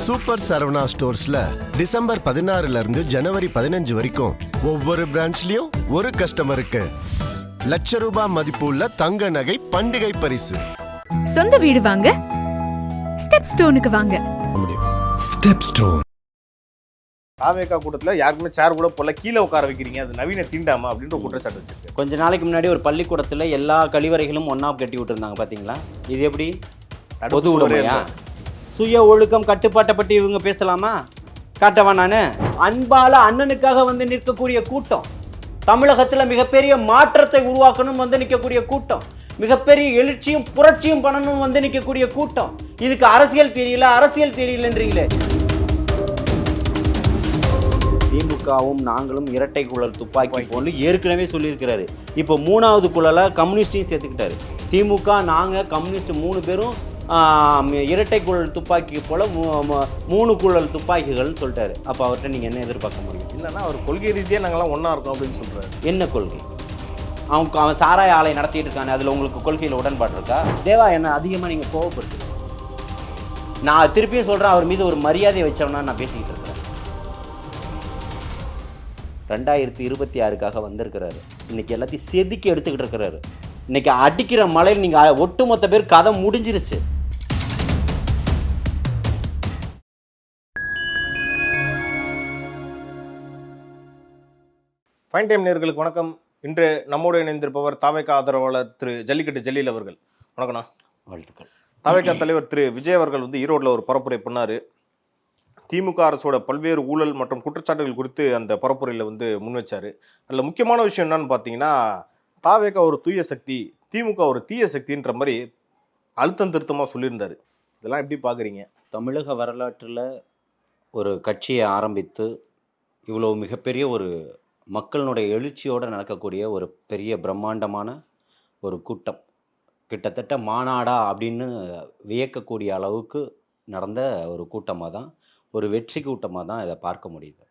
Super Saravana ஸ்டோர்ஸ்ல December 16 இருந்து ஜனவரி 15 வரைக்கும் ஒவ்வொரு பிரான்ச்லயும் ஒரு கஸ்டமருக்கு ₹1,00,000 மதிப்புள்ள தங்க நகை பண்டிகை பரிசு. சொந்த வீடு வாங்க ஸ்டெப் ஸ்டோனுக்கு வாங்க. Step stone. தாவேகா கூட்டத்தில் யாருக்குமே சேர் கூட போல கீழே உட்கார வைக்கிறீங்க, அது நவீன தீண்டாமா அப்படின்ற ஒரு குற்றச்சாட்டு வச்சிருக்கு. கொஞ்ச நாளைக்கு முன்னாடி ஒரு பள்ளிக்கூடத்தில் எல்லா கழிவறைகளும் ஒன்றா கட்டி விட்டுருந்தாங்க பார்த்தீங்களா? இது எப்படி பொது உடைமையா? சுய ஒழுக்கம் கட்டுப்பாட்டை பற்றி இவங்க பேசலாமா? காட்டவா நான் அன்பால அண்ணனுக்காக வந்து நிற்கக்கூடிய கூட்டம், தமிழகத்தில் மிகப்பெரிய மாற்றத்தை உருவாக்கணும் வந்து நிற்கக்கூடிய கூட்டம், மிகப்பெரிய எழுச்சியும் புரட்சியும் பண்ணணும் வந்து நிற்கக்கூடிய கூட்டம். இதுக்கு அரசியல் தெரியலன்றீங்களே. திமுகவும் நாங்களும் இரட்டை குழல் துப்பாக்கி போன்னு ஏற்கனவே சொல்லியிருக்கிறாரு. இப்போ 3வது குழலை கம்யூனிஸ்டையும் சேர்த்துக்கிட்டாரு. திமுக நாங்கள் கம்யூனிஸ்ட் 3 பேரும் இரட்டை குழல் துப்பாக்கி போல் 3 குழல் துப்பாக்கிகள்னு சொல்லிட்டாரு. அப்போ அவர்கிட்ட நீங்கள் என்ன எதிர்பார்க்க முடியும்? இல்லைன்னா அவர் கொள்கை ரீதியாக நாங்கள்லாம் ஒன்றா இருக்கோம் அப்படின்னு சொல்கிறாரு. என்ன கொள்கை? அவன் சாராய ஆலை நடத்திட்டு இருக்கானே, அதில் உங்களுக்கு கொள்கையில் உடன்பாடு இருக்கா? தேவா என்ன அதிகமாக நீங்கள் கோவப்படுத்து. நான் திருப்பியும் சொல்கிறேன், அவர் மீது ஒரு மரியாதையை வச்சவனா நான் பேசிக்கிட்டு இருக்கிறேன். 2026க்காக வந்திருக்கிறாரு. இன்னைக்கு எல்லாத்தையும் செதுக்கி எடுத்துக்கிட்டு இருக்கிறாரு. இன்னைக்கு அடிக்கிற மழையில் நீங்கள் ஒட்டுமொத்த பேர் கதை முடிஞ்சிருச்சு. ஃபைன் டைம் நேயர்களுக்கு வணக்கம். இன்று நம்மோடு இணைந்திருப்பவர் தாவேகா ஆதரவாளர் திரு ஜல்லிக்கட்டு ஜலீல் அவர்கள். வணக்கம்ண்ணா. வாழ்த்துக்கள். தாவேகா தலைவர் திரு விஜய் அவர்கள் வந்து ஈரோட்டில் ஒரு பரப்புரை பண்ணார். திமுக அரசோட பல்வேறு ஊழல் மற்றும் குற்றச்சாட்டுகள் குறித்து அந்த பரப்புரையில் வந்து முன் வச்சார். அதில் முக்கியமான விஷயம் என்னன்னு பார்த்தீங்கன்னா, தாவேகா ஒரு தூய சக்தி, திமுக ஒரு தீய சக்தின்ற மாதிரி அழுத்தம் திருத்தமாக சொல்லியிருந்தார். இதெல்லாம் எப்படி பார்க்குறீங்க? தமிழக வரலாற்றில் ஒரு கட்சியை ஆரம்பித்து இவ்வளோ மிகப்பெரிய ஒரு மக்களினுடைய எழுச்சியோடு நடக்கக்கூடிய ஒரு பெரிய பிரம்மாண்டமான ஒரு கூட்டம், கிட்டத்தட்ட மாநாடா அப்படின்னு வியக்கக்கூடிய அளவுக்கு நடந்த ஒரு கூட்டமாக தான், ஒரு வெற்றி கூட்டமாக தான் இதை பார்க்க முடியுது.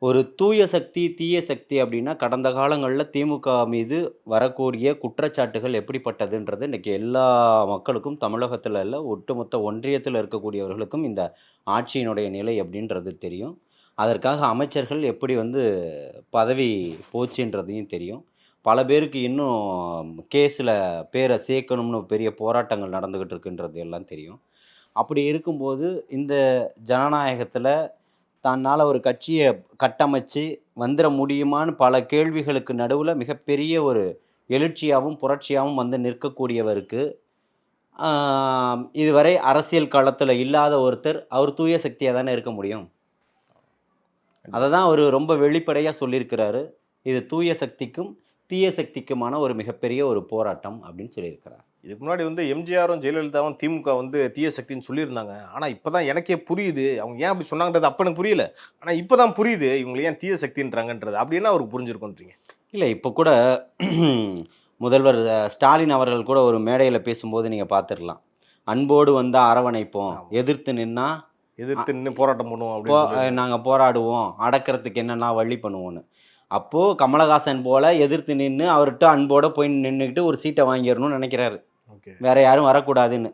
ஒரு தூய சக்தி தீய சக்தி அப்படின்னா, கடந்த காலங்களில் திமுக மீது வரக்கூடிய குற்றச்சாட்டுகள் எப்படிப்பட்டதுன்றது இன்றைக்கி எல்லா மக்களுக்கும், தமிழகத்தில் இல்லை ஒட்டுமொத்த ஒன்றியத்தில் இருக்கக்கூடியவர்களுக்கும் இந்த ஆட்சியினுடைய நிலை அப்படின்றது தெரியும். அதற்காக அமைச்சர்கள் எப்படி வந்து பதவி போச்சுன்றதையும் தெரியும். பல பேருக்கு இன்னும் கேஸில் பேரை சேர்க்கணும்னு பெரிய போராட்டங்கள் நடந்துக்கிட்டு இருக்குன்றது எல்லாம் தெரியும். அப்படி இருக்கும்போது இந்த ஜனநாயகத்தில் தன்னால் ஒரு கட்சியை கட்டமைச்சு வந்துட முடியுமான்னு பல கேள்விகளுக்கு நடுவில் மிகப்பெரிய ஒரு எழுச்சியாகவும் புரட்சியாகவும் வந்து நிற்கக்கூடியவருக்கு இதுவரை அரசியல் களத்தில் இல்லாத ஒருத்தர் அவர் தூய சக்தியாக தானே இருக்க முடியும். அதை தான் அவர் ரொம்ப வெளிப்படையாக சொல்லியிருக்கிறாரு. இது தூய சக்திக்கும் தீய சக்திக்குமான ஒரு மிகப்பெரிய ஒரு போராட்டம் அப்படின்னு சொல்லியிருக்கிறார். இதுக்கு முன்னாடி வந்து எம்ஜிஆரும் ஜெயலலிதாவும் திமுக வந்து தீய சக்தின்னு சொல்லியிருந்தாங்க. ஆனால் இப்போ தான் எனக்கே புரியுது அவங்க ஏன் அப்படி சொன்னாங்கன்றது. அப்போ எனக்கு புரியல, ஆனால் இப்போ தான் புரியுது இவங்க ஏன் தீய சக்தின்றாங்கன்றது. அப்படின்னா அவருக்கு புரிஞ்சிருக்கோன்றீங்க. இல்லை, இப்போ கூட முதல்வர் ஸ்டாலின் அவர்கள் கூட ஒரு மேடையில் பேசும்போது நீங்கள் பார்த்துடலாம், அன்போடு வந்தால் அரவணைப்போம், எதிர்த்து நின்று போராட்டம் பண்ணுவோம், அப்படி நாங்கள் போராடுவோம், அடக்கிறதுக்கு என்னென்னா வழி பண்ணுவோன்னு. அப்போது கமலஹாசன் போல் எதிர்த்து நின்று அவர்கிட்ட அன்போடு போய் நின்றுக்கிட்டு ஒரு சீட்டை வாங்கிடணும்னு நினைக்கிறாரு. ஓகே, வேறு யாரும் வரக்கூடாதுன்னு.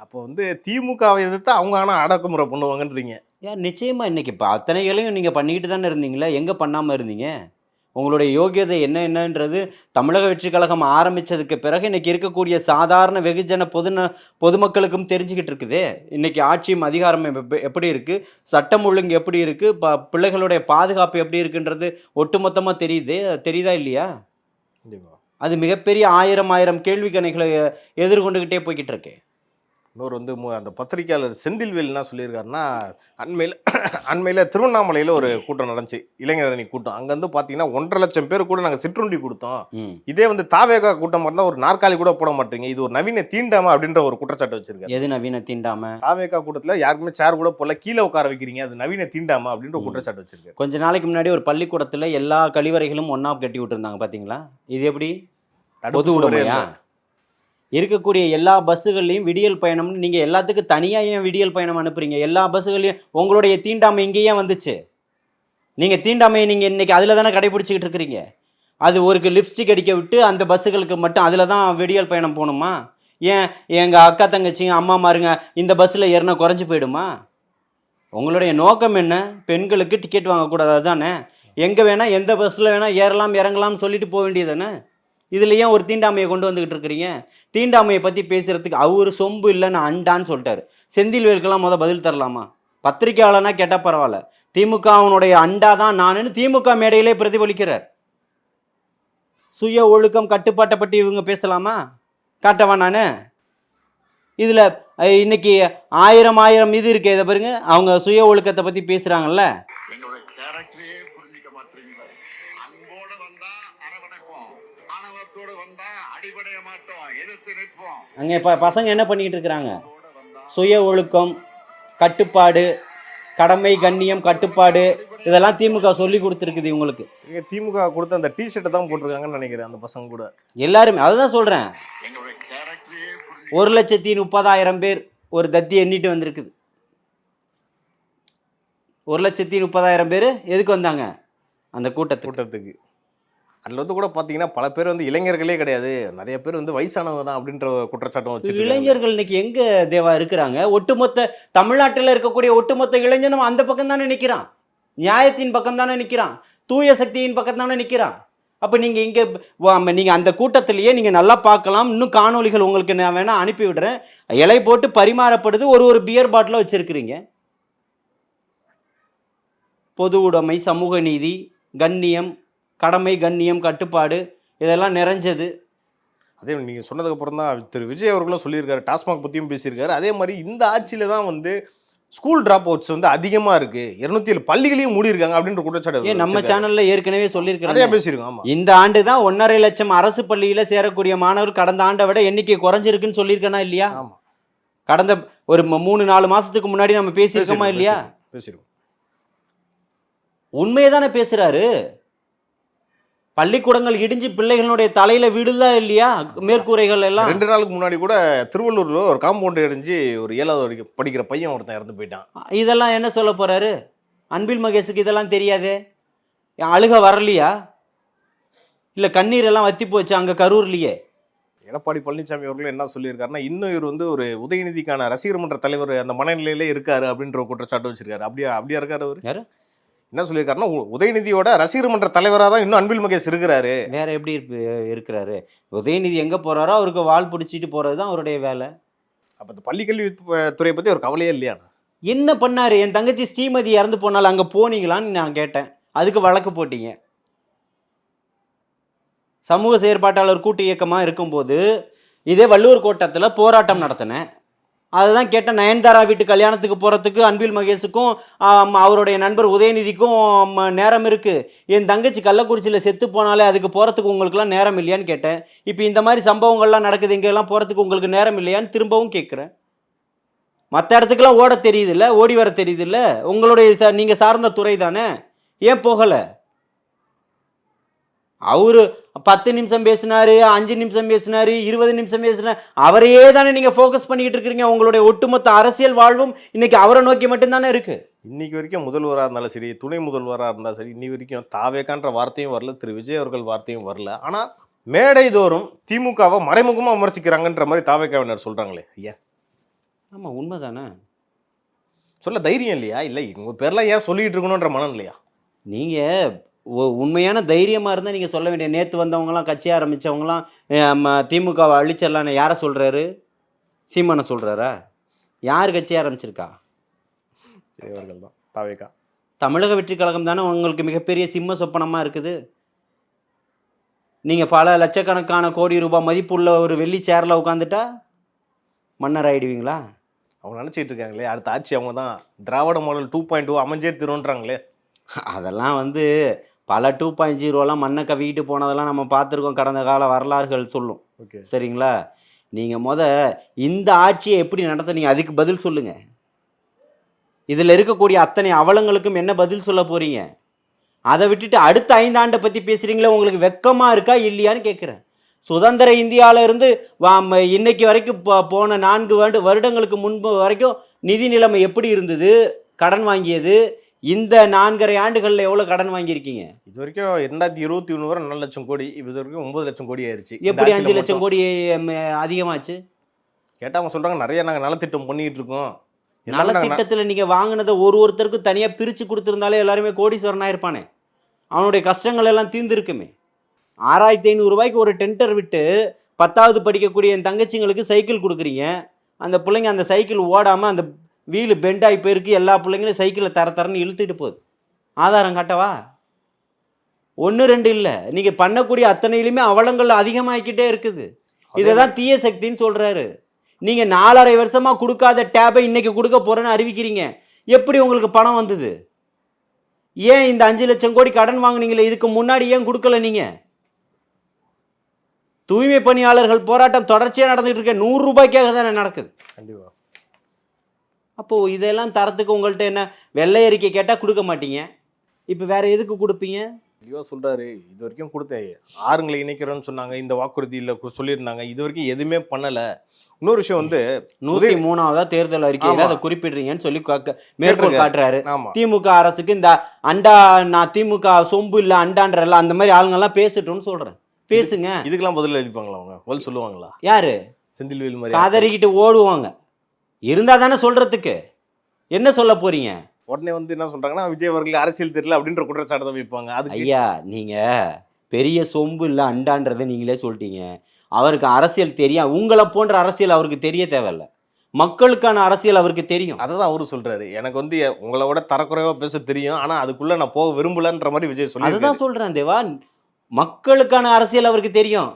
அப்போ வந்து திமுகவை எதிர்த்து அவங்க ஆனால் அடக்குமுறை பண்ணுவாங்கன்றீங்க. ஏன் நிச்சயமாக இன்றைக்கி இப்போ அத்தனைகளையும் நீங்கள் பண்ணிக்கிட்டு தானே இருந்தீங்களே, எங்கே பண்ணாமல் இருந்தீங்க? உங்களுடைய யோகியதை என்னன்றது தமிழக வெற்றி கழகம் ஆரம்பித்ததுக்கு பிறகு இன்றைக்கி இருக்கக்கூடிய சாதாரண வெகுஜன பொதுமக்களுக்கும் தெரிஞ்சுக்கிட்டு இருக்குது. இன்றைக்கி ஆட்சியும் அதிகாரம் எப்படி இருக்குது, சட்டம் ஒழுங்கு எப்படி இருக்குது, பிள்ளைகளுடைய பாதுகாப்பு எப்படி இருக்குன்றது ஒட்டுமொத்தமாக தெரியுதா இல்லையா? அது மிகப்பெரிய ஆயிரம் கேள்வி கணைகளை எதிர்கொண்டுக்கிட்டே போய்கிட்டு இருக்கு. இன்னொரு வந்து அந்த பத்திரிகையாளர் செந்தில்வேல் என்ன சொல்லியிருக்காருன்னா, அண்மையில் திருவண்ணாமலையில் ஒரு கூட்டம் நடந்துச்சு, இளைஞரணி கூட்டம். அங்கே வந்து பார்த்தீங்கன்னா 1.5 லட்சம் பேர் கூட நாங்கள் சிற்றுண்டி கொடுத்தோம். இதே வந்து தாவேகா கூட்டம் இருந்தால் ஒரு நாற்காலி கூட போட மாட்டீங்க, இது ஒரு நவீன தீண்டாமை அப்படின்ற ஒரு குற்றச்சாட்டு வச்சிருக்காரு. எது நவீன தீண்டாமை? தாவேகா கூட்டத்தில் யாருக்குமே சேர் கூட போல கீழே உட்கார வைக்கிறீங்க, அது நவீன தீண்டாமை அப்படின்ற ஒரு குற்றச்சாட்டு வச்சிருக்காரு. கொஞ்ச நாளைக்கு முன்னாடி ஒரு பள்ளிக்கூடத்தில் எல்லா கழிவறைகளும் ஒன்றா கட்டி விட்டுருந்தாங்க பார்த்தீங்களா? இது எப்படி பொது உடைமையா? இருக்கக்கூடிய எல்லா பஸ்ஸுகள்லையும் விடியல் பயணம்னு நீங்கள் எல்லாத்துக்கும் தனியாக ஏன் விடியல் பயணம் அனுப்புறீங்க? எல்லா பஸ்ஸுகள்லையும் உங்களுடைய தீண்டாமை இங்கேயே வந்துச்சு. நீங்கள் தீண்டாமையை நீங்கள் இன்றைக்கி அதில் தானே கடைபிடிச்சிக்கிட்டு இருக்கிறீங்க. அது ஒரு லிப்ஸ்டிக் அடிக்க விட்டு அந்த பஸ்ஸுகளுக்கு மட்டும் அதில் தான் விடியல் பயணம் போகணுமா? ஏன் எங்கள் அக்கா தங்கச்சிங்க அம்மா மாருங்க இந்த பஸ்ஸில் ஏறினா குறைஞ்சி போயிடுமா? உங்களுடைய நோக்கம் என்ன? பெண்களுக்கு டிக்கெட் வாங்கக்கூடாது தானே? எங்கே வேணால் எந்த பஸ்ஸில் வேணால் ஏறலாம் இறங்கலாம்னு சொல்லிட்டு போக வேண்டியது தானே? இதில் ஏன் ஒரு தீண்டாமையை கொண்டு வந்துக்கிட்டு இருக்கிறீங்க? தீண்டாமையை பற்றி பேசுகிறதுக்கு அவர் சொம்பு இல்லைன்னு அண்டான்னு சொல்லிட்டாரு. செந்தில்வேலுக்கெல்லாம் பதில் தரலாமா? பத்திரிக்கையாளனா கேட்டால் பரவாயில்ல, திமுகவினுடைய அண்டா தான் நானுன்னு திமுக மேடையிலே பிரதிபலிக்கிறார். சுய ஒழுக்கம் கட்டுப்பாட்டை பற்றி இவங்க பேசலாமா? காட்டவா நான்? இதில் இன்னைக்கு ஆயிரம் இது இருக்கு. இதை பாருங்க, அவங்க சுய ஒழுக்கத்தை பற்றி பேசுகிறாங்கல்ல. அங்கே இப்போ பசங்க என்ன பண்ணிக்கிட்டு இருக்கிறாங்க? சுய ஒழுக்கம், கட்டுப்பாடு, கடமை, கண்ணியம், கட்டுப்பாடு, இதெல்லாம் திமுக சொல்லி கொடுத்துருக்குது இவங்களுக்கு. திமுக கொடுத்த அந்த டிஷர்ட்டை தான் போட்டிருக்காங்கன்னு நினைக்கிறேன் அந்த பசங்க கூட எல்லாருமே. அதுதான் சொல்கிறேன், 1,30,000 பேர் ஒரு தத்தி எண்ணிட்டு வந்திருக்குது. 1,30,000 பேர் எதுக்கு வந்தாங்க அந்த கூட்டத்துக்கு? அதில் வந்து கூட பார்த்தீங்கன்னா பல பேர் வந்து இளைஞர்களே கிடையாது, நிறைய பேர் வந்து வயசானவங்க தான் அப்படின்ற குற்றச்சாட்டம் வச்சு. இளைஞர்கள் இன்னைக்கு எங்கே தேவா இருக்கிறாங்க? ஒட்டுமொத்த தமிழ்நாட்டில் இருக்கக்கூடிய ஒட்டுமொத்த இளைஞனும் அந்த பக்கம் தானே நிற்கிறான், நியாயத்தின் பக்கம் தானே நிற்கிறான், தூய சக்தியின் பக்கம் தானே நிற்கிறான். அப்போ நீங்கள் இங்கே நீங்கள் அந்த கூட்டத்திலேயே நீங்கள் நல்லா பார்க்கலாம். இன்னும் காணொலிகள் உங்களுக்கு நான் வேணால் அனுப்பி விடுறேன். இலை போட்டு பரிமாறப்படுது, ஒரு பியர் பாட்டில் வச்சுருக்கிறீங்க. பொது உடைமை, சமூக நீதி, கண்ணியம், கடமை, கண்ணியம், கட்டுப்பாடு, இதெல்லாம் நிறைஞ்சது. அதே நீங்கள் சொன்னதுக்கு அப்புறம் தான் திரு விஜய் அவர்களும் சொல்லியிருக்காரு, டாஸ்மாக் பற்றியும் பேசியிருக்காரு. அதே மாதிரி இந்த ஆட்சியில் தான் வந்து ஸ்கூல் டிராப் அவுட்ஸ் வந்து அதிகமாக இருக்கு, 207 பள்ளிகளையும் மூடி இருக்காங்க அப்படின்ற குற்றச்சாட்டு நம்ம சேனல்ல ஏற்கனவே சொல்லியிருக்கேன், நிறைய பேசியிருக்கோம். ஆமா, இந்த ஆண்டு தான் 1.5 லட்சம் அரசு பள்ளியில சேரக்கூடிய மாணவர் கடந்த ஆண்டை விட எண்ணிக்கை குறைஞ்சிருக்குன்னு சொல்லியிருக்கேனா இல்லையா? ஆமா, கடந்த ஒரு 3-4 மாசத்துக்கு முன்னாடி நம்ம பேசியிருக்கோமா இல்லையா? பேசியிருக்கோம். உண்மையை தானே பேசுறாரு. பள்ளிக்கூடங்கள் இடிஞ்சு பிள்ளைகளுடைய தலையில விடுதா இல்லையா மேற்கூரைகள் எல்லாம்? 2 நாளுக்கு முன்னாடி கூட திருவள்ளூர்ல ஒரு காம்பவுண்ட் இடிஞ்சு ஒரு 7வது படிக்கிற பையன் ஒருத்தன் இறந்து போயிட்டான். இதெல்லாம் என்ன சொல்ல போறாரு? அன்பில் மகேஷுக்கு இதெல்லாம் தெரியாது? அழுக வரலையா? இல்ல கண்ணீர் எல்லாம் வத்தி போச்சு அங்க கரூர்லயே? எடப்பாடி பழனிசாமி அவர்கள் என்ன சொல்லியிருக்காருன்னா, இன்னும் இவர் வந்து ஒரு உதயநிதிக்கான ரசிகர் மன்ற தலைவர் அந்த மனநிலையிலே இருக்காரு அப்படின்ற குற்றச்சாட்டு வச்சிருக்காரு. அப்படியா இருக்காரு அவரு? யாரு என்ன சொல்லியிருக்காருன்னா, உதயநிதியோட ரசிகர் மன்ற தலைவராக தான் இன்னும் அன்பில் மகேஷ் இருக்கிறாரு. வேற எப்படி இருக்கிறாரு? உதயநிதி எங்க போறாரோ அவருக்கு வால் பிடிச்சிட்டு போறதுதான் அவருடைய வேலை. அப்ப இந்த பள்ளிக்கல்வி துறையை பத்தி ஒரு கவலையே இல்லையா? என்ன பண்ணாரு? என் தங்கச்சி ஸ்ரீமதி இறந்து போனாலும் அங்க போனீங்களான்னு நான் கேட்டேன். அதுக்கு வழக்கு போட்டீங்க. சமூக செயற்பாட்டாளர் கூட்டு இயக்கமா இருக்கும்போது இதே வள்ளுவர் கோட்டத்தில் போராட்டம் நடத்தினேன். அதுதான் கேட்டேன். நயன்தாரா வீட்டு கல்யாணத்துக்கு போகிறதுக்கு அன்பில் மகேஷுக்கும் அவருடைய நண்பர் உதயநிதிக்கும் நேரம் இருக்குது. என் தங்கச்சி கள்ளக்குறிச்சியில் செத்து போனாலே அதுக்கு போகிறதுக்கு உங்களுக்குலாம் நேரம் இல்லையான்னு கேட்டேன். இப்போ இந்த மாதிரி சம்பவங்கள்லாம் நடக்குது, இங்கெல்லாம் போகிறதுக்கு உங்களுக்கு நேரம் இல்லையான்னு திரும்பவும் கேட்குறேன். மற்ற இடத்துக்குலாம் ஓட தெரியுதில்ல, ஓடி வர தெரியுதில்ல, உங்களுடைய நீங்கள் சார்ந்த துறை தானே, ஏன் போகலை? அவரு 10 நிமிஷம் பேசினாரு, 5 நிமிஷம் பேசினாரு, 20 நிமிஷம் பேசினாரு, அவரையே தானே நீங்க ஃபோக்கஸ் பண்ணிக்கிட்டு இருக்கிறீங்க. உங்களுடைய ஒட்டுமொத்த அரசியல் வாழ்வும் இன்னைக்கு அவரை நோக்கி மட்டும்தானே இருக்கு. இன்னைக்கு வரைக்கும் முதல்வராக இருந்தாலும் சரி, துணை முதல்வராக இருந்தாலும் சரி, இன்னி வரைக்கும் தாவேக்கான்ற வார்த்தையும் வரல, திரு விஜய் அவர்கள் வார்த்தையும் வரல. ஆனா மேடை தோறும் திமுகவை மறைமுகமா விமர்சிக்கிறாங்கன்ற மாதிரி தாவேக்காவினர் சொல்றாங்களே ஐயா. ஆமா, உண்மைதானே. சொல்ல தைரியம் இல்லையா? இல்லை உங்க பேர்லாம் ஏன் சொல்லிட்டு இருக்கணும்ன்ற மனம் இல்லையா? நீங்க உண்மையான தைரியமாக இருந்தால் நீங்கள் சொல்ல வேண்டிய. நேற்று வந்தவங்களாம் கட்சி ஆரம்பித்தவங்களாம் திமுகவை அழிச்சிடலான்னு யாரை சொல்கிறாரு? சீமானை சொல்கிறாரா? யார் கட்சி ஆரம்பிச்சிருக்கா? இவர்கள் தான், தாவேக்கா. தமிழக வெற்றி கழகம் தானே உங்களுக்கு மிகப்பெரிய சிம்ம சொப்பனமாக இருக்குது. நீங்கள் பல லட்சக்கணக்கான கோடி ரூபாய் மதிப்புள்ள ஒரு வெள்ளி சேரில் உட்காந்துட்டா மன்னர் ஆகிடுவீங்களா? அவங்க நினச்சிட்டு இருக்காங்களே அடுத்த ஆட்சி அவங்க தான் திராவிட மாடல் 2.0 அமைஞ்சே திருன்றாங்களே. அதெல்லாம் பல 2.0 மண்ணை கவிக்கிட்டு போனதெல்லாம் நம்ம பார்த்துருக்கோம், கடந்த கால வரலாறுகள் சொல்லும். ஓகே, சரிங்களா? நீங்கள் இந்த ஆட்சியை எப்படி நடத்துனீங்க அதுக்கு பதில் சொல்லுங்கள். இதில் இருக்கக்கூடிய அத்தனை அவலங்களுக்கும் என்ன பதில் சொல்ல போகிறீங்க? அதை விட்டுட்டு அடுத்த 5 ஆண்டை பற்றி பேசுகிறீங்களே, உங்களுக்கு வெக்கமாக இருக்கா இல்லையான்னு கேட்குறேன். சுதந்திர இந்தியாவில் இருந்து இன்னைக்கு வரைக்கும் போன 4 வருடங்களுக்கு முன்பு வரைக்கும் நிதி நிலைமை எப்படி இருந்தது? கடன் வாங்கியது இந்த 4.5 ஆண்டுகளில் எவ்வளோ கடன் வாங்கியிருக்கீங்க? இது வரைக்கும் 2021 வரை 4 லட்சம் கோடி, இது வரைக்கும் 9 லட்சம் கோடி ஆயிடுச்சு. எப்படி 5 லட்சம் கோடி அதிகமாச்சு? கேட்டால் அவங்க சொல்கிறாங்க நிறைய நாங்கள் நலத்திட்டம் பண்ணிக்கிட்டு இருக்கோம், நலத்திட்டத்துல நீங்க வாங்கினதை ஒருத்தருக்கும் தனியா பிரிச்சு கொடுத்திருந்தாலே எல்லாருமே கோடீஸ்வரன் ஆயிருப்பானே. அவனுடைய கஷ்டங்கள் எல்லாம் தீர்ந்துருக்குமே. 6500 ரூபாய்க்கு ஒரு டெண்டர் விட்டு 10வது படிக்கக்கூடிய என் தங்கச்சிங்களுக்கு சைக்கிள் கொடுக்குறீங்க. அந்த பிள்ளைங்க அந்த சைக்கிள் ஓடாம அந்த வீலு பெண்ட் ஆகி போயிருக்கு. எல்லா பிள்ளைங்களும் சைக்கிளை தரன்னு இழுத்துட்டு போகுது. ஆதாரம் காட்டவா? 1 2 இல்லை, நீங்க பண்ணக்கூடிய அத்தனையிலுமே அவலங்கள் அதிகமாகிக்கிட்டே இருக்குது. இதை தான் தீய சக்தின்னு சொல்றாரு. நீங்க 4.5 வருஷமா கொடுக்காத டேபை இன்னைக்கு கொடுக்க போறேன்னு அறிவிக்கிறீங்க. எப்படி உங்களுக்கு பணம் வந்தது? ஏன் இந்த 5 லட்சம் கோடி கடன் வாங்குனீங்களே, இதுக்கு முன்னாடி ஏன் கொடுக்கல? நீங்க தூய்மை பணியாளர்கள் போராட்டம் தொடர்ச்சியா நடந்துட்டு இருக்க 100 ரூபாய்க்காக தானே நடக்குது. கண்டிப்பா. அப்போ இதெல்லாம் தரத்துக்கு உங்கள்கிட்ட என்ன வெள்ளை அறிக்கை கேட்டா கொடுக்க மாட்டீங்க, இப்ப வேற எதுக்கு கொடுப்பீங்க? ஐயோ சொல்றாரு, இது வரைக்கும் கொடுத்தேன், ஆறுங்களை இணைக்கிறோன்னு சொன்னாங்க, இந்த வாக்குறுதியில் சொல்லியிருந்தாங்க, இது வரைக்கும் எதுவுமே பண்ணல. இன்னொரு விஷயம் வந்து 103வது தேர்தல் அறிக்கையில அதை குறிப்பிடுறீங்கன்னு சொல்லி மேற்கோள் காட்டுறாரு. ஆமா, திமுக அரசுக்கு இந்த அண்டா, நான் திமுக சொம்பு இல்ல அண்டான்றல அந்த மாதிரி ஆளுங்கெல்லாம் பேசட்டும்னு சொல்றேன். பேசுங்க. இதுக்கெல்லாம் பதில் அளிப்பாங்களா அவங்க? பதில் சொல்லுவாங்களா? யாரு? செந்தில்வேல் மாதிரி காதறிக்கிட்டு ஓடுவாங்க. இருந்தா தானே சொல்றதுக்கு. என்ன சொல்ல போறீங்க? உடனே வந்து என்ன சொல்றாங்கன்னா, விஜய் அவர்கள் அரசியல் தெரியல அப்படின்ற குற்றச்சாட்டு தான் வைப்பாங்க. அது ஐயா, நீங்க பெரிய சொம்பு இல்ல அண்டான்றதை நீங்களே சொல்லிட்டீங்க. அவருக்கு அரசியல் தெரியும். உங்களை போன்ற அரசியல் அவருக்கு தெரிய தேவையில்ல. மக்களுக்கான அரசியல் அவருக்கு தெரியும். அதான் அவரு சொல்றாரு, எனக்கு வந்து உங்களை விட தரக்குறைவா பேச தெரியும், ஆனா அதுக்குள்ள நான் போக விரும்பலன்ற மாதிரி விஜய் சொல்லி. அதுதான் சொல்றேன் தேவா, மக்களுக்கான அரசியல் அவருக்கு தெரியும்.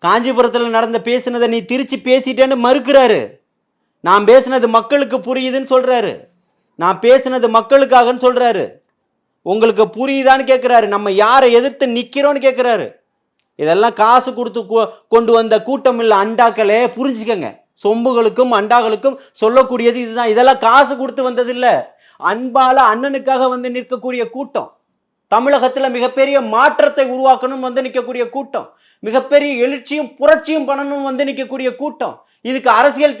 காஞ்சிபுரத்தில் நடந்த பேசினதை நீ திருச்சி பேசிட்டேன்னு மறுக்கிறாரு. நான் பேசினது மக்களுக்கு புரியுதுன்னு சொல்றாரு. நான் பேசினது மக்களுக்காகன்னு சொல்றாரு. உங்களுக்கு புரியுதான்னு கேட்கிறாரு. நம்ம யாரை எதிர்த்து நிக்கிறோன்னு கேட்கிறாரு. இதெல்லாம் காசு கொடுத்து கொண்டு வந்த கூட்டம் இல்லை அண்டாக்களே, புரிஞ்சுக்கங்க. சொம்புகளுக்கும் அண்டாக்களுக்கும் சொல்லக்கூடியது இதுதான். இதெல்லாம் காசு கொடுத்து வந்தது இல்ல, அன்பால அண்ணனுக்காக வந்து நிற்கக்கூடிய கூட்டம். தமிழகத்துல மிகப்பெரிய மாற்றத்தை உருவாக்கணும் வந்து நிற்கக்கூடிய கூட்டம். மிகப்பெரிய எழுச்சியும் புரட்சியும் பண்ணணும் வந்து நிற்கக்கூடிய கூட்டம். இதுக்கு அரசியல்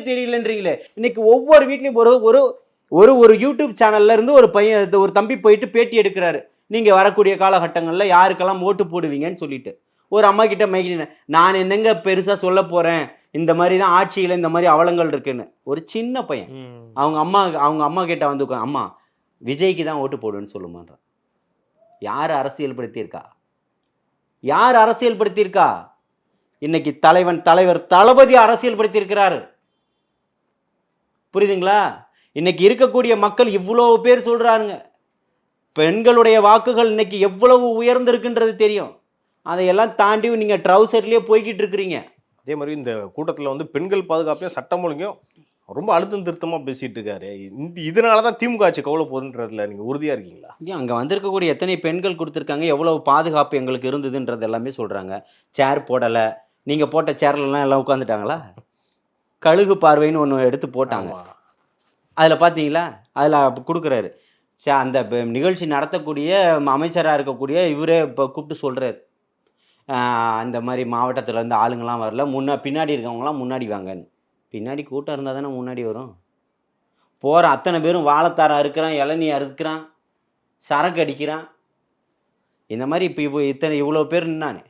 தெரியலன்றீங்களே. இன்னைக்கு ஒவ்வொரு வீட்லயும் ஒரு யூடியூப் சேனல்ல இருந்து ஒரு தம்பி போயிட்டு பேட்டி எடுக்கிறாரு. நீங்க வரக்கூடிய காலகட்டங்கள்ல யாருக்கெல்லாம் ஓட்டு போடுவீங்கன்னு சொல்லிட்டு ஒரு அம்மா கிட்ட மைக்கின, நான் என்னங்க பெருசா சொல்ல போறேன், இந்த மாதிரி தான் ஆட்சியில இந்த மாதிரி அவலங்கள் இருக்குன்னு. ஒரு சின்ன பையன் அவங்க அம்மா கிட்ட வந்து, அம்மா விஜய்க்கு தான் ஓட்டு போடுன்னு சொல்லுமான்ற. யார் அரசியல் படுத்தியிருக்கா? இன்னைக்கு தலைவர் தளபதி அரசியல் படுத்தியிருக்கிறாரு. புரியுதுங்களா? இன்னைக்கு இருக்கக்கூடிய மக்கள் இவ்வளவு பேர் சொல்றாங்க. பெண்களுடைய வாக்குகள் இன்னைக்கு எவ்வளவு உயர்ந்திருக்குன்றது தெரியும். அதையெல்லாம் தாண்டி நீங்க ட்ரௌசர்லயே போய்கிட்டு இருக்கிறீங்க. அதே மாதிரி இந்த கூட்டத்தில் வந்து பெண்கள் பாதுகாப்பையும் சட்டம் ஒழுங்கையும் ரொம்ப அழுத்தம் திருத்தமாக பேசிட்டு இருக்காரு. இதனால தான் திமுக ஆட்சி கவலை போகுதுன்றதுல நீங்க உறுதியா இருக்கீங்களா? அங்க வந்திருக்கக்கூடிய எத்தனை பெண்கள் கொடுத்துருக்காங்க, எவ்வளவு பாதுகாப்பு எங்களுக்கு இருந்ததுன்றது எல்லாமே சொல்றாங்க. சேர் போடலை, நீங்க போட்ட சேர்லாம் எல்லாம் உட்காந்துட்டாங்களா? கழுகு பார்வைன்னு ஒன்று எடுத்து போட்டாங்க. அதில் பார்த்தீங்களா? அதில் கொடுக்குறாரு. அந்த நிகழ்ச்சி நடத்தக்கூடிய அமைச்சராக இருக்கக்கூடிய இவரே இப்போ கூப்பிட்டு சொல்கிறார், அந்த மாதிரி மாவட்டத்திலேருந்து ஆளுங்கள்லாம் வரல, பின்னாடி இருக்கவங்களாம் முன்னாடி வாங்கன்னு. பின்னாடி கூட்டம் இருந்தால் தானே முன்னாடி வரும். போகிற அத்தனை பேரும் வாழைத்தாரம் அறுக்கிறான், இளநீ அறுக்கிறான், சரக்கு அடிக்கிறான். இந்த மாதிரி இப்போ இவ்வளோ பேர் நின்னானே.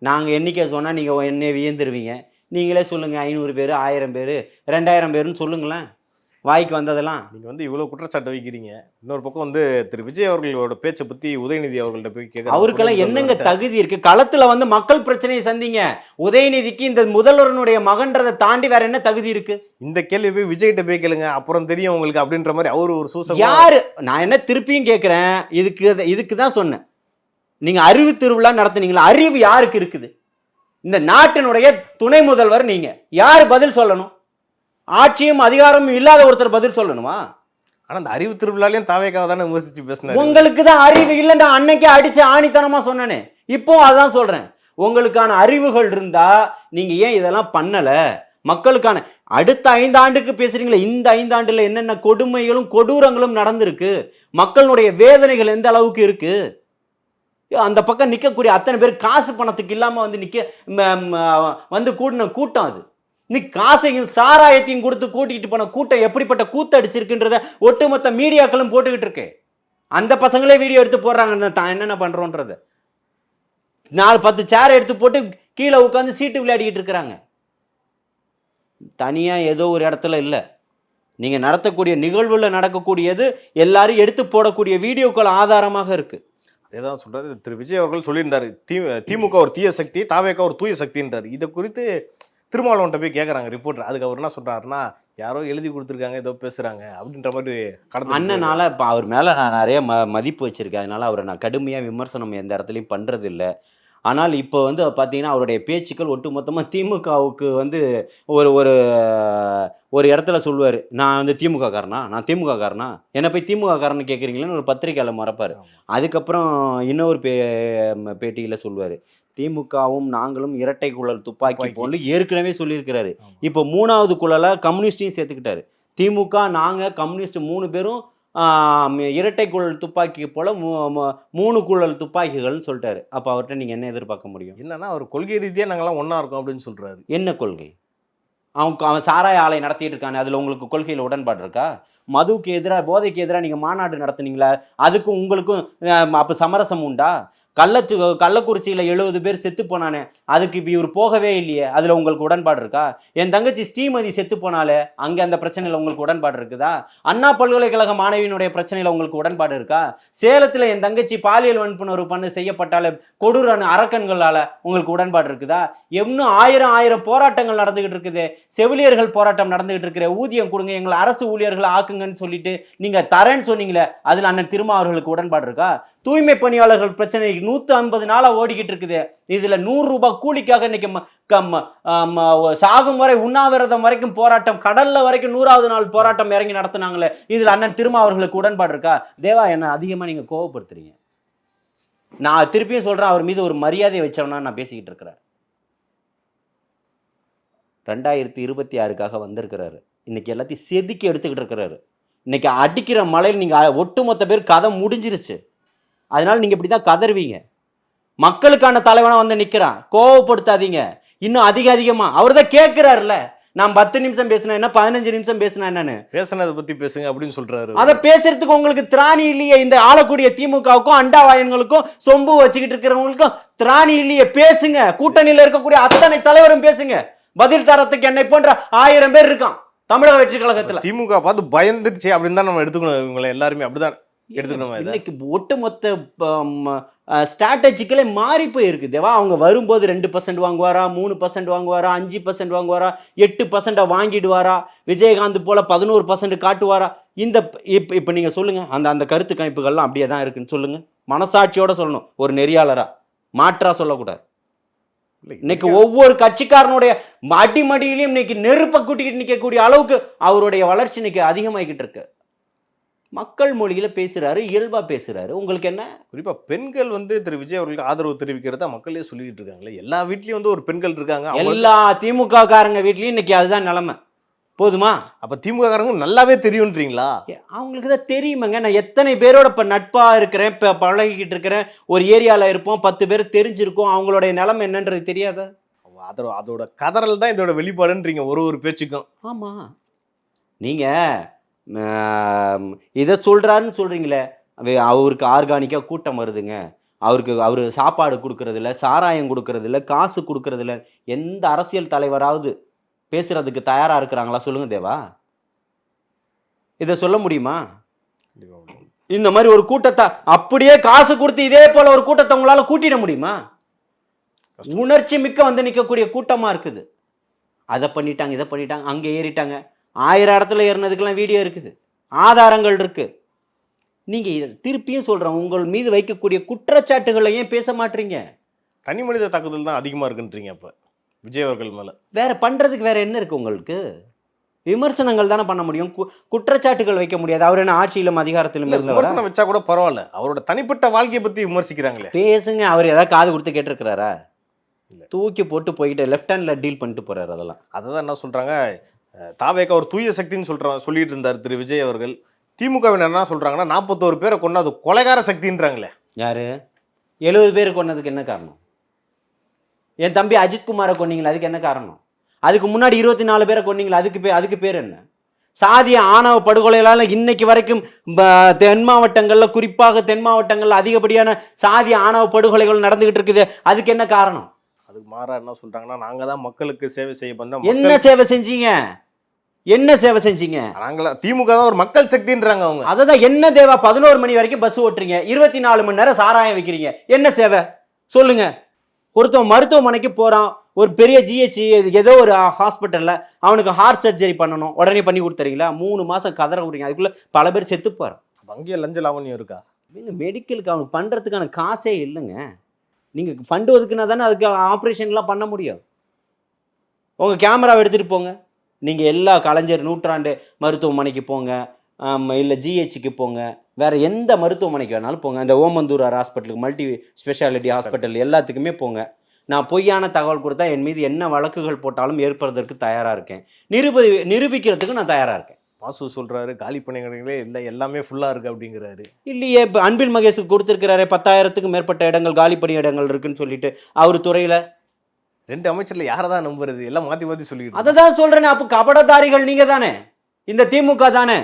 நாங்கள் எண்ணிக்கை சொன்னால் நீங்கள் என்னை வியந்துருவீங்க. நீங்களே சொல்லுங்கள், 500 பேர், 1000 பேர், 2000 பேருன்னு சொல்லுங்களேன். வாய்க்கு வந்ததெல்லாம் நீங்கள் வந்து இவ்வளோ குற்றச்சாட்டு வைக்கிறீங்க. இன்னொரு பக்கம் வந்து திரு விஜய் அவர்களோட பேச்சை பற்றி உதயநிதி அவர்கள்ட்ட போய் கேட்க, அவருக்கெல்லாம் என்னங்க தகுதி இருக்கு? களத்தில் வந்து மக்கள் பிரச்சனையை சந்திங்க. உதயநிதிக்கு இந்த முதல்வரனுடைய மகன்றதை தாண்டி வேற என்ன தகுதி இருக்கு? இந்த கேள்வி போய் விஜய்கிட்ட போய் கேளுங்க, அப்புறம் தெரியும் உங்களுக்கு அப்படின்ற மாதிரி அவரு ஒரு சூசம். யாரு? நான் என்ன திருப்பியும் கேட்குறேன், இதுக்கு தான் சொன்னேன். நீங்கள் அறிவு திருவிழா நடத்துனீங்களா? அறிவு யாருக்கு இருக்குது? இந்த நாட்டினுடைய துணை முதல்வர் நீங்க. யாரு பதில் சொல்லணும்? ஆட்சியும் அதிகாரமும் இல்லாத ஒருத்தர் பதில் சொல்லணுமா? ஆனா அந்த அறிவு திருவிழாலையும் தாவேக்காக தானே விமர்சிச்சு பேசினாரு. உங்களுக்கு தான் அறிவு இல்லைன்னா அன்னைக்கே அடிச்சு ஆணித்தனமா சொன்னனே. இப்போ அதான் சொல்றேன், உங்களுக்கான அறிவுகள் இருந்தா நீங்க ஏன் இதெல்லாம் பண்ணல? மக்களுக்கான அடுத்த 5 ஆண்டுக்கு பேசுறீங்களே, இந்த 5 ஆண்டுல என்னென்ன கொடுமைகளும் கொடூரங்களும் நடந்திருக்கு, மக்களுடைய வேதனைகள் எந்த அளவுக்கு இருக்கு? அந்த பக்கம் நிற்கக்கூடிய அத்தனை பேர் காசு பணத்துக்கு இல்லாம வந்து கூட்டின கூட்டம் அது. நீ காசையும் சாராயத்தையும் கொடுத்து கூட்டிகிட்டு போன கூட்டம் எப்படிப்பட்ட கூத்து அடிச்சிருக்குன்றத ஒட்டுமொத்த மீடியாக்களும் போட்டுக்கிட்டு இருக்கு. அந்த பசங்களே வீடியோ எடுத்து போடுறாங்க தான் என்னென்ன பண்றோன்றது. 4-10 சேர் எடுத்து போட்டு கீழே உட்காந்து சீட்டு விளையாடிக்கிட்டு இருக்கிறாங்க. தனியா ஏதோ ஒரு இடத்துல இல்லை, நீங்கள் நடத்தக்கூடிய நிகழ்வில் நடக்கக்கூடியது எல்லாரும் எடுத்து போடக்கூடிய வீடியோக்கள் ஆதாரமாக இருக்குது. அதேதான் சொல்றாரு திரு விஜய் அவர்கள் சொல்லியிருந்தாரு, திமுக ஒரு தீய சக்தி, தாவேக ஒரு தூய சக்தின்றாரு. இதை குறித்து திருமாவளவன்ட்ட போய் கேட்குறாங்க ரிப்போர்ட்டர். அதுக்கு அவர் என்ன சொல்றாருன்னா, யாரோ எழுதி கொடுத்துருக்காங்க, ஏதோ பேசுறாங்க அப்படின்ற மாதிரி கடந்து அண்ணனால இப்போ அவர் மேலே நான் நிறைய மதிப்பு வச்சுருக்கேன். அதனால் அவரை நான் கடுமையாக விமர்சனம் எந்த இடத்துலையும் பண்ணுறது இல்லை. ஆனால் இப்போ வந்து பார்த்தீங்கன்னா அவருடைய பேச்சுக்கள் ஒட்டுமொத்தமாக திமுகவுக்கு வந்து ஒரு ஒரு ஒரு இடத்துல சொல்லுவார், நான் வந்து திமுக காரனா, நான் திமுக காரனா, என்னை போய் திமுக காரன்னு கேட்குறீங்களேன்னு ஒரு பத்திரிக்கையில் மறப்பார். அதுக்கப்புறம் இன்னொரு பேட்டியில் சொல்லுவார், திமுகவும் நாங்களும் இரட்டை குழல் துப்பாக்கி போல ஏற்கனவே சொல்லியிருக்கிறாரு. இப்போ 3வது குழலை கம்யூனிஸ்டையும் சேர்த்துக்கிட்டாரு. திமுக நாங்கள் கம்யூனிஸ்ட் 3 பேரும் இரட்டை குழல் துப்பாக்கி போல 3 குழல் துப்பாக்கிகள்னு சொல்லிட்டாரு. அப்போ அவர்கிட்ட நீங்கள் என்ன எதிர்பார்க்க முடியும்? என்னன்னா அவர் கொள்கை ரீதியாக நாங்கள்லாம் ஒன்றா இருக்கோம் அப்படின்னு சொல்றாரு. என்ன கொள்கை? அவன் சாராய ஆலை நடத்திட்டு இருக்கானே, அதில் உங்களுக்கு கொள்கையில் உடன்பாடு இருக்கா? மதுவுக்கு எதிராக, போதைக்கு எதிராக நீங்கள் மாநாடு நடத்துனீங்களா? அதுக்கும் உங்களுக்கும் அப்போ சமரசம் உண்டா? கள்ளக்குறிச்சியில் 70 பேர் செத்து போனானே, அதுக்கு இப்போ இவர் போகவே இல்லையே, அதில் உங்களுக்கு உடன்பாடு இருக்கா? என் தங்கச்சி ஸ்ரீமதி செத்து போனாலே, அங்கே அந்த பிரச்சனையில் உங்களுக்கு உடன்பாடு இருக்குதா? அண்ணா பல்கலைக்கழக மாணவியினுடைய பிரச்சனையில் உங்களுக்கு உடன்பாடு இருக்கா? சேலத்தில் என் தங்கச்சி பாலியல் வன்புணர்வு செய்யப்பட்டாலே கொடூர அரக்கன்களால் உங்களுக்கு உடன்பாடு இருக்குதா? இன்னும் ஆயிரம் போராட்டங்கள் நடந்துகிட்டு இருக்குது. செவிலியர்கள் போராட்டம் நடந்துகிட்டு இருக்கிற, ஊதியம் கொடுங்க, எங்களை அரசு ஊழியர்களை ஆக்குங்கன்னு சொல்லிட்டு நீங்கள் தரேன்னு சொன்னீங்களே, அதில் அண்ணன் திருமாவர்களுக்கு உடன்பாடு இருக்கா? தூய்மை பணியாளர்கள் பிரச்சனை 150 நாளாக ஓடிக்கிட்டு இருக்குது. இதில் 100 ரூபாய் கூலிக்காக இன்னைக்கு சாகும் வரை உண்ணாவிரதம் வரைக்கும் போராட்டம், கடல்ல வரைக்கும் 100வது நாள் போராட்டம் இறங்கி நடத்தினாங்களே, இதில் அண்ணன் திருமாவர்களுக்கு உடன்பாடு இருக்கா? தேவா, என்ன அதிகமாக நீங்கள் கோவப்படுத்துறீங்க. நான் திருப்பியும் சொல்கிறேன், அவர் மீது ஒரு மரியாதை வச்சவனா நான் பேசிக்கிட்டு இருக்கிறேன். 2026க்காக வந்திருக்கிறாரு. இன்னைக்கு எல்லாத்தையும் செதுக்கி எடுத்துக்கிட்டு இருக்கிறாரு. இன்னைக்கு அடிக்கிற மழையில் நீங்கள் ஒட்டுமொத்த பேர் கதை முடிஞ்சிருச்சு. அதனால நீங்கள் இப்படி தான் கதறுவீங்க. மக்களுக்கான தலைவனாக வந்து நிற்கிறான், கோவப்படுத்தாதீங்க. இன்னும் அதிகமாக அவர் தான் கேட்குறாருல்ல, நான் 10 நிமிஷம் பேசினேன் என்ன, 15 நிமிஷம் பேசினேன் என்னன்னு, பேசினதை பற்றி பேசுங்க அப்படின்னு சொல்றாரு. அதை பேசுறதுக்கு உங்களுக்கு திராணி இல்லையே. இந்த ஆளக்கூடிய திமுகவுக்கும் அண்டாவாயன்களுக்கும் சொம்பு வச்சுக்கிட்டு இருக்கிறவங்களுக்கும் திராணி இல்லையே. பேசுங்க, கூட்டணியில் இருக்கக்கூடிய அத்தனை தலைவரும் பேசுங்க. பதில் தரத்துக்கு என்னை போன்ற 1000 பேர் இருக்கான் தமிழக வெற்றி கழகத்தில். திமுக பார்த்து பயந்துருச்சு அப்படின்னு தான் நம்ம எடுத்துக்கணும். இவங்களை எல்லாருமே அப்படிதான் எடுத்துக்கணும். இன்னைக்கு ஒட்டுமொத்த ஸ்ட்ராட்டஜிக்கலே மாறி போயிருக்கு தேவா. அவங்க வரும்போது 2% வாங்குவாரா, 3% வாங்குவாரா, 5% வாங்குவாரா, 8% வாங்கிடுவாரா, விஜயகாந்த் போல 11% காட்டுவாரா? இந்த இப்போ நீங்கள் சொல்லுங்க, அந்த கருத்து கணிப்புகள்லாம் அப்படியே தான் இருக்குன்னு சொல்லுங்க. மனசாட்சியோட சொல்லணும், ஒரு நெறியாளரா மாற்றா சொல்லக்கூடாது. இன்னைக்கு ஒவ்வொரு கட்சிக்காரனுடைய அடிமடியிலையும் இன்னைக்கு நெருப்பை கூட்டிக்கிட்டு நிற்கக்கூடிய அளவுக்கு அவருடைய வளர்ச்சி இன்னைக்கு அதிகமாகிக்கிட்டு இருக்கு. மக்கள் மொழியில பேசுறாரு, இயல்பா பேசுறாரு. உங்களுக்கு என்ன? குறிப்பா பெண்கள் வந்து திரு விஜய் அவர்களுக்கு ஆதரவு தெரிவிக்கிறதா மக்களே சொல்லிட்டு இருக்காங்களே. எல்லா வீட்லயும் வந்து ஒரு பெண்கள் இருக்காங்க. எல்லா திமுக காரங்க வீட்லயும் இன்னைக்கு அதுதான் நிலைமை. போதுமா? அப்ப திமுக காரங்க நல்லாவே தெரியும்ன்றீங்களா? அவங்களுக்கு தான் தெரியுமாங்க. நான் எத்தனை பேரோட இப்ப நட்பா இருக்கிறேன், இப்ப பழகிக்கிட்டு இருக்கிறேன். ஒரு ஏரியால இருப்போம், 10 பேர் தெரிஞ்சிருக்கும். அவங்களுடைய நிலைமை என்னன்றது தெரியாதா? அதோட கதறல் தான் இதோட வெளிப்பாடுன்றீங்க ஒரு பேச்சுக்கும். ஆமா, நீங்க இதை சொல்கிறாருன்னு சொல்கிறீங்களே, அவருக்கு ஆர்கானிக்காக கூட்டம் வருதுங்க, அவர் சாப்பாடு கொடுக்கறதில்ல, சாராயம் கொடுக்கறதில்ல, காசு கொடுக்கறதில்ல. எந்த அரசியல் தலைவராவது பேசுகிறதுக்கு தயாராக இருக்கிறாங்களா சொல்லுங்க தேவா? இதை சொல்ல முடியுமா? இந்த மாதிரி ஒரு கூட்டத்தை அப்படியே காசு கொடுத்து இதே போல் ஒரு கூட்டத்தை உங்களால் கூட்டிட முடியுமா? உணர்ச்சி மிக்க வந்து நிற்கக்கூடிய கூட்டமாக இருக்குது. அதை பண்ணிட்டாங்க, இதை பண்ணிட்டாங்க, அங்கே ஏறிட்டாங்க. 1000 இடத்துல ஏறினதுக்கெல்லாம் வீடியோ இருக்குது, ஆதாரங்கள் இருக்கு. நீங்க திருப்பியும் சொல்றேன், உங்கள் மீது வைக்கக்கூடிய குற்றச்சாட்டுகளை ஏன் பேச மாட்டீங்க? தனி மனித தாக்குதல் தான் அதிகமா இருக்குன்றீங்க. அப்ப விஜய் அவர்கள் மேல வேற பண்றதுக்கு வேற என்ன இருக்கு உங்களுக்கு? விமர்சனங்கள் தானே பண்ண முடியும், குற்றச்சாட்டுகள் வைக்க முடியாது. அவர் என்ன ஆட்சியிலும் அதிகாரத்திலும் விமர்சனம் வச்சா கூட பரவாயில்ல, அவரோட தனிப்பட்ட வாழ்க்கையை பத்தி விமர்சிக்கிறாங்களே. பேசுங்க. அவர் ஏதாவது காது கொடுத்து கேட்டிருக்கிறாரா? தூக்கி போட்டு போயிட்டு லெஃப்ட் ஹேண்ட்ல டீல் பண்ணிட்டு போறாரு. அதெல்லாம் அதுதான் என்ன சொல்றாங்க, தாவேக ஒரு தூய சக்தின்னு சொல்லிட்டு இருந்தார் திரு விஜய் அவர்கள். திமுகவினர் என்ன சொல்றாங்கன்னா 41 பேரை கொண்டு அது கொலைகார சக்தின்றாங்களே. யாரு 70 பேர் கொன்னதுக்கு என்ன காரணம்? என் தம்பி அஜித்குமாரை கொன்னீங்களா, அதுக்கு என்ன காரணம்? அதுக்கு முன்னாடி 24 பேரை கொன்னீங்களா, அதுக்கு பேர் என்ன? சாதிய ஆணவ படுகொலைகளால் இன்னைக்கு வரைக்கும் தென் மாவட்டங்களில், குறிப்பாக தென் மாவட்டங்களில் அதிகப்படியான சாதிய ஆணவ படுகொலைகள் நடந்துகிட்டு இருக்குது. அதுக்கு என்ன காரணம்? அதுக்கு மாறா என்ன சொல்றாங்கன்னா, நாங்க தான் மக்களுக்கு சேவை செய்ய வந்தோம். என்ன சேவை செஞ்சீங்க? என்ன சேவை செஞ்சீங்க? நாங்களா திமுக தான் ஒரு மக்கள் சக்தின்றாங்க அவங்க. அததான் என்ன தேவா 11 மணி வரைக்கும் பஸ் ஓட்டுறீங்க, 24 மணி நேரம் சாராயம் வைக்கிறீங்க, என்ன சேவை சொல்லுங்க? ஒருத்தன் மருத்துவமனைக்கு போறான், ஒரு பெரிய ஜிஹெச் ஏதோ ஒரு ஹாஸ்பிட்டல்ல அவனுக்கு ஹார்ட் சர்ஜரி பண்ணணும், உடனே பண்ணி கொடுத்துறீங்களா? 3 மாசம் கதற விடுறீங்க, அதுக்குள்ள பல பேர் செத்துப்பாரு. வங்கிய லஞ்ச லாவணியம் இருக்கா? மெடிக்கலுக்கு அவனுக்கு பண்றதுக்கான காசே இல்லைங்க. நீங்க ஃபண்டு ஒதுக்குனா தானே அதுக்கு ஆப்ரேஷன்லாம் பண்ண முடியும். உங்க கேமராவை எடுத்துட்டு போங்க, நீங்க எல்லா கலைஞர் நூற்றாண்டு மருத்துவமனைக்கு போங்க, இல்லை ஜிஹெச்சுக்கு போங்க, வேற எந்த மருத்துவமனைக்கு வேணாலும் போங்க, இந்த ஓமந்தூரார் ஹாஸ்பிட்டலுக்கு, மல்டி ஸ்பெஷாலிட்டி ஹாஸ்பிட்டல் எல்லாத்துக்குமே போங்க. நான் பொய்யான தகவல் கொடுத்தா என் மீது என்ன வழக்குகள் போட்டாலும் ஏற்படுறதுக்கு தயாராக இருக்கேன், நிரூபிக்கிறதுக்கு நான் தயாராக இருக்கேன். வாசு சொல்றாரு காலி பணிகளே இல்லை, எல்லாமே ஃபுல்லா இருக்கு அப்படிங்கிறாரு. இல்லையே, இப்போ அன்பில் மகேஷுக்கு கொடுத்துருக்கிறாரு 10,000க்கும் மேற்பட்ட இடங்கள் காலி பணி இடங்கள் இருக்குன்னு சொல்லிட்டு அவர் துறையில். 2 அமைச்சர்ல யாரை தான் நம்புறது? எல்லாம் மாற்றி மாற்றி சொல்லிட்டு. அதை தான் சொல்கிறேன். அப்போ கபடதாரிகள் நீங்கள் தானே, இந்த திமுக தானே.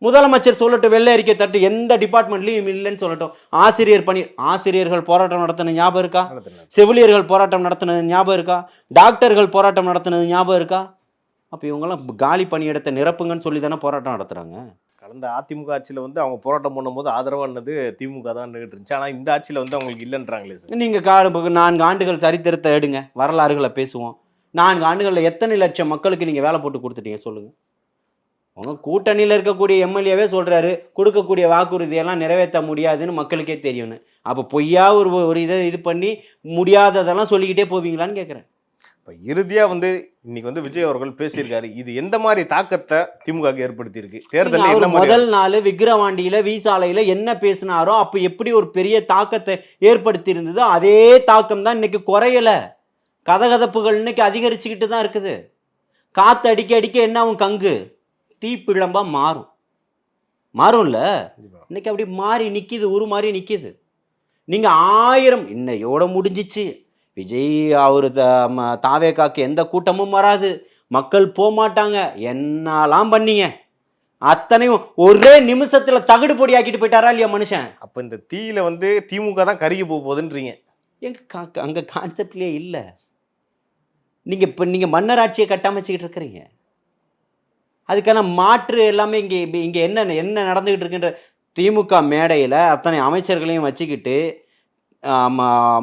முதலமைச்சர் சொல்லட்டும், வெள்ளை அறிக்கை தட்டு எந்த டிபார்ட்மெண்ட்லையும் இல்லைன்னு சொல்லட்டும். ஆசிரியர்கள் போராட்டம் நடத்தின ஞாபகம் இருக்கா? செவிலியர்கள் போராட்டம் நடத்தினது ஞாபகம் இருக்கா? டாக்டர்கள் போராட்டம் நடத்தினது ஞாபகம் இருக்கா? அப்போ இவங்கெல்லாம் காலி பணியிடத்தை நிரப்புங்கன்னு சொல்லி தானே போராட்டம் நடத்துகிறாங்க. கடந்த அதிமுக ஆட்சியில் வந்து அவங்க போராட்டம் பண்ணும்போது ஆதரவானது திமுக தான் இருந்துச்சு. ஆனால் இந்த ஆட்சியில் வந்து அவங்களுக்கு இல்லைன்றாங்களே சார். நீங்கள் 4 ஆண்டுகள் சரித்திரத்தை எடுங்க, வரலாறுகளை பேசுவோம். 4 ஆண்டுகளில் எத்தனை லட்சம் மக்களுக்கு நீங்கள் வேலை போட்டு கொடுத்துட்டீங்க சொல்லுங்கள்? உங்கள் கூட்டணியில் இருக்கக்கூடிய எம்எல்ஏவே சொல்கிறாரு கொடுக்கக்கூடிய வாக்குறுதியெல்லாம் நிறைவேற்ற முடியாதுன்னு மக்களுக்கே தெரியும்னு. அப்போ பொய்யா ஒரு இதை இது பண்ணி முடியாததெல்லாம் சொல்லிக்கிட்டே போவீங்களான்னு கேட்குறேன். இப்போ இறுதியாக வந்து இன்னைக்கு வந்து விஜய் அவர்கள் பேசியிருக்காரு. இது எந்த மாதிரி தாக்கத்தை திமுக ஏற்படுத்தி இருக்கு? தேர்தல் முதல் நாள் விக்கிரவாண்டியில வீசாலையில என்ன பேசினாரோ அப்போ எப்படி ஒரு பெரிய தாக்கத்தை ஏற்படுத்தி இருந்ததோ அதே தாக்கம் தான் இன்னைக்கு குறையல. கதகதப்புகள் இன்னைக்கு அதிகரிச்சுக்கிட்டு தான் இருக்குது. காத்து அடிக்க அடிக்க என்ன ஆகும்? கங்கு தீப்பிழம்பா மாறும்ல. இன்னைக்கு அப்படி மாறி நிக்குது, உருமாறி நிக்குது. நீங்க 1000 இன்னையோட முடிஞ்சிச்சு. விஜய் அவர் தாவேக்காக்கு எந்த கூட்டமும் வராது, மக்கள் போக மாட்டாங்க, என்னெல்லாம் பண்ணீங்க அத்தனையும் ஒரே நிமிஷத்துல தகுடு பொடி ஆக்கிட்டு போயிட்டாரா இல்லையா மனுஷன்? அப்ப இந்த தீயில வந்து திமுக தான் கருகி போகுதுன்றீங்க. எங்க அங்க கான்செப்ட்லயே இல்லை. நீங்க மன்னராட்சியை கட்டமைச்சுக்கிட்டு இருக்கிறீங்க. அதுக்கான மாற்று எல்லாமே இங்க என்ன நடந்துகிட்டு இருக்குன்ற திமுக மேடையில் அத்தனை அமைச்சர்களையும் வச்சுக்கிட்டு